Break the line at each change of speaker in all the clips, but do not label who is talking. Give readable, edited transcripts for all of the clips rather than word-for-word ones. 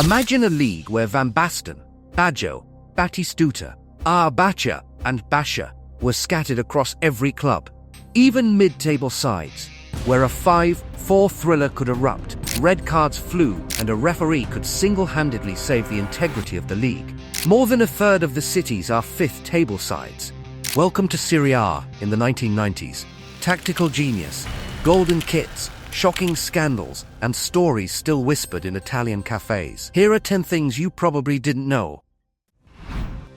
Imagine a league where Van Basten, Baggio, Batistuta, Bacha, and Basha were scattered across every club, even mid-table sides, where a 5-4 thriller could erupt, red cards flew, and a referee could single-handedly save the integrity of the league. More than a third of the cities are fifth-table sides. Welcome to Serie A in the 1990s. Tactical genius, golden kits, shocking scandals, and stories still whispered in Italian cafes. Here are 10 things you probably didn't know.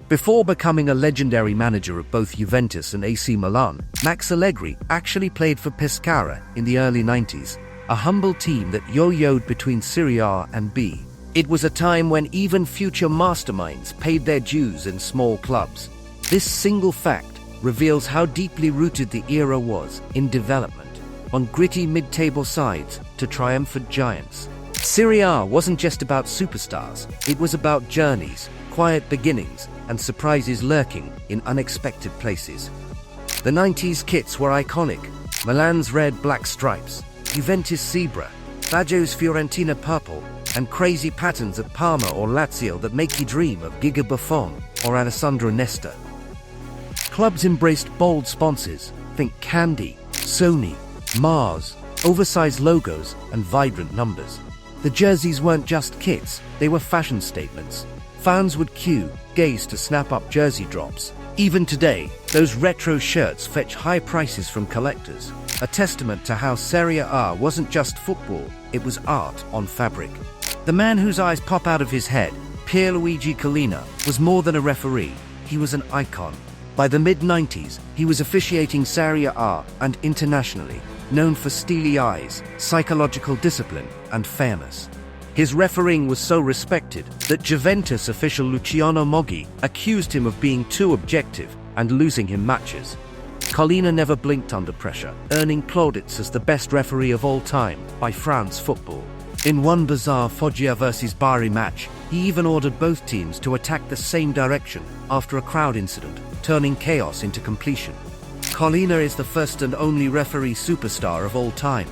Before becoming a legendary manager of both Juventus and AC Milan, Max Allegri actually played for Pescara in the early 90s, a humble team that yo-yoed between Serie A and B. It was a time when even future masterminds paid their dues in small clubs. This single fact reveals how deeply rooted the era was in development, on gritty mid-table sides to triumphant giants. Serie A wasn't just about superstars, it was about journeys, quiet beginnings, and surprises lurking in unexpected places. The 90s kits were iconic: Milan's red-black stripes, Juventus zebra, Baggio's Fiorentina purple, and crazy patterns at Parma or Lazio that make you dream of Giga Buffon or Alessandro Nesta. Clubs embraced bold sponsors, think Candy, Sony, Mars, oversized logos, and vibrant numbers. The jerseys weren't just kits, they were fashion statements. Fans would queue, gaze to snap up jersey drops. Even today, those retro shirts fetch high prices from collectors, a testament to how Serie A wasn't just football, it was art on fabric. The man whose eyes pop out of his head, Pierluigi Collina, was more than a referee, he was an icon. By the mid-90s, he was officiating Serie A and internationally, known for steely eyes, psychological discipline, and fairness. His refereeing was so respected that Juventus official Luciano Moggi accused him of being too objective and losing him matches. Collina never blinked under pressure, earning plaudits as the best referee of all time by France Football. In one bizarre Foggia vs Bari match, he even ordered both teams to attack the same direction after a crowd incident, turning chaos into completion. Collina is the first and only referee superstar of all time.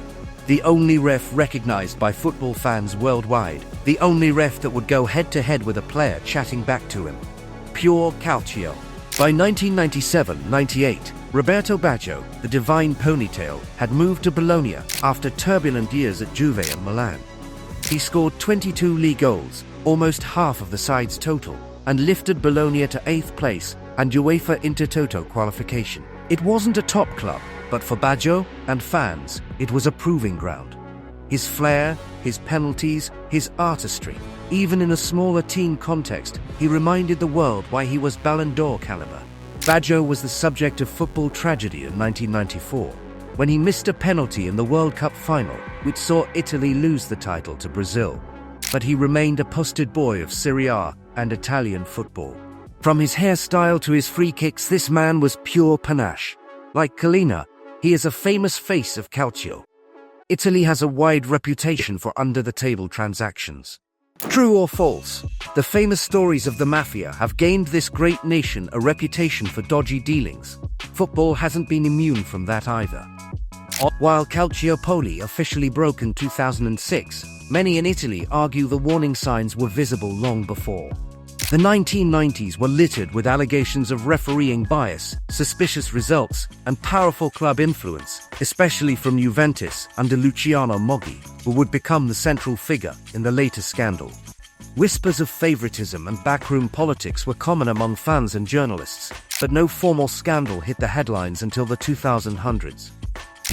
The only ref recognized by football fans worldwide. The only ref that would go head-to-head with a player chatting back to him. Pure Calcio. By 1997-98, Roberto Baggio, the divine ponytail, had moved to Bologna after turbulent years at Juve and Milan. He scored 22 league goals, almost half of the side's total, and lifted Bologna to 8th place and UEFA Intertoto qualification. It wasn't a top club, but for Baggio and fans, it was a proving ground. His flair, his penalties, his artistry, even in a smaller team context, he reminded the world why he was Ballon d'Or caliber. Baggio was the subject of football tragedy in 1994, when he missed a penalty in the World Cup final, which saw Italy lose the title to Brazil. But he remained a posted boy of Serie A and Italian football. From his hairstyle to his free kicks, this man was pure panache. Like Collina, he is a famous face of Calcio. Italy has a wide reputation for under-the-table transactions. True or false, the famous stories of the mafia have gained this great nation a reputation for dodgy dealings. Football hasn't been immune from that either. While Calciopoli officially broke in 2006, many in Italy argue the warning signs were visible long before. The 1990s were littered with allegations of refereeing bias, suspicious results, and powerful club influence, especially from Juventus under Luciano Moggi, who would become the central figure in the latest scandal. Whispers of favoritism and backroom politics were common among fans and journalists, but no formal scandal hit the headlines until the 2000s.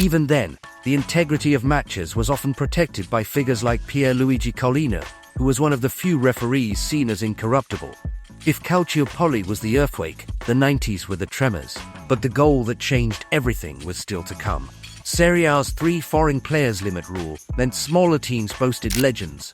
Even then, the integrity of matches was often protected by figures like Pierluigi Collina, who was one of the few referees seen as incorruptible. If Calciopoli was the earthquake, the 90s were the tremors. But the goal that changed everything was still to come. Serie A's 3 foreign players limit rule meant smaller teams boasted legends.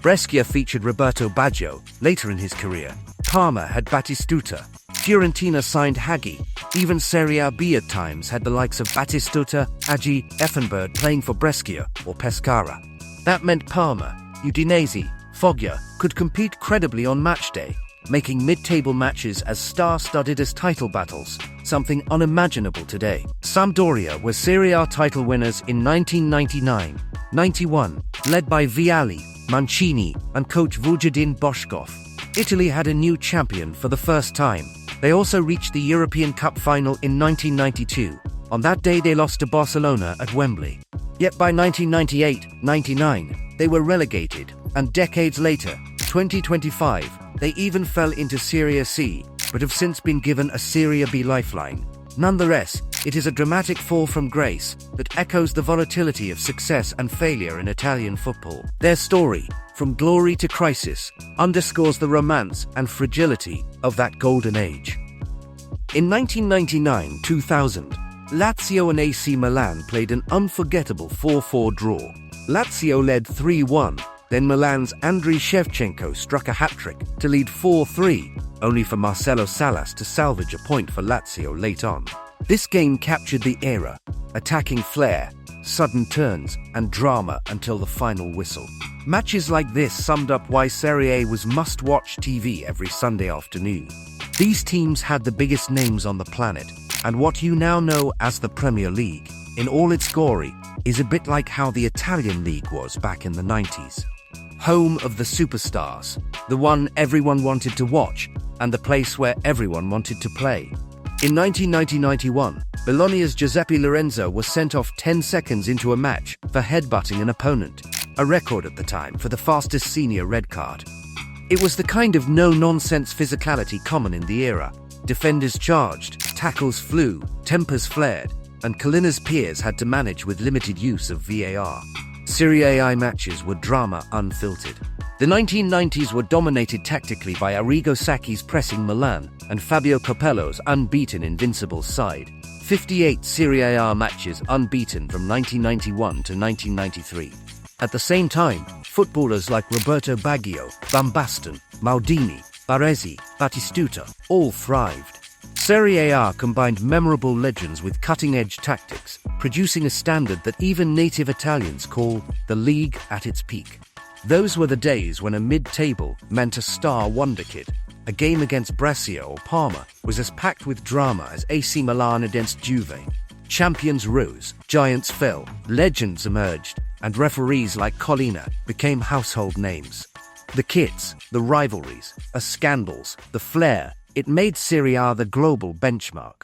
Brescia featured Roberto Baggio, later in his career. Parma had Batistuta. Fiorentina signed Hagi. Even Serie A B at times had the likes of Batistuta, Hagi, Effenberg playing for Brescia or Pescara. That meant Parma, Udinese, Foggia could compete credibly on match day, making mid-table matches as star-studded as title battles, something unimaginable today. Sampdoria were Serie A title winners in 1999-91, led by Vialli, Mancini, and coach Vujadin Boshkov. Italy had a new champion for the first time. They also reached the European Cup final in 1992. On that day they lost to Barcelona at Wembley. Yet by 1998-99, they were relegated, and decades later, 2025, they even fell into Serie C, but have since been given a Serie B lifeline. Nonetheless, it is a dramatic fall from grace that echoes the volatility of success and failure in Italian football. Their story, from glory to crisis, underscores the romance and fragility of that golden age. In 1999-2000, Lazio and AC Milan played an unforgettable 4-4 draw. Lazio led 3-1, then Milan's Andriy Shevchenko struck a hat-trick to lead 4-3, only for Marcelo Salas to salvage a point for Lazio late on. This game captured the era, attacking flair, sudden turns, and drama until the final whistle. Matches like this summed up why Serie A was must-watch TV every Sunday afternoon. These teams had the biggest names on the planet, and what you now know as the Premier League, in all its glory, is a bit like how the Italian league was back in the 90s. Home of the superstars, the one everyone wanted to watch, and the place where everyone wanted to play. In 1990-91, Bologna's Giuseppe Lorenzo was sent off 10 seconds into a match for headbutting an opponent, a record at the time for the fastest senior red card. It was the kind of no-nonsense physicality common in the era. Defenders charged, tackles flew, tempers flared, and Collina's peers had to manage with limited use of VAR. Serie A matches were drama unfiltered. The 1990s were dominated tactically by Arrigo Sacchi's pressing Milan and Fabio Capello's unbeaten Invincibles side. 58 Serie A matches unbeaten from 1991 to 1993. At the same time, footballers like Roberto Baggio, Van Basten, Maldini, Baresi, Batistuta all thrived. Serie A combined memorable legends with cutting-edge tactics, producing a standard that even native Italians call the league at its peak. Those were the days when a mid-table meant a star wonder kid. A game against Brescia or Parma was as packed with drama as AC Milan against Juve. Champions rose, giants fell, legends emerged, and referees like Collina became household names. The kits, the rivalries, the scandals, the flair, it made Serie A the global benchmark.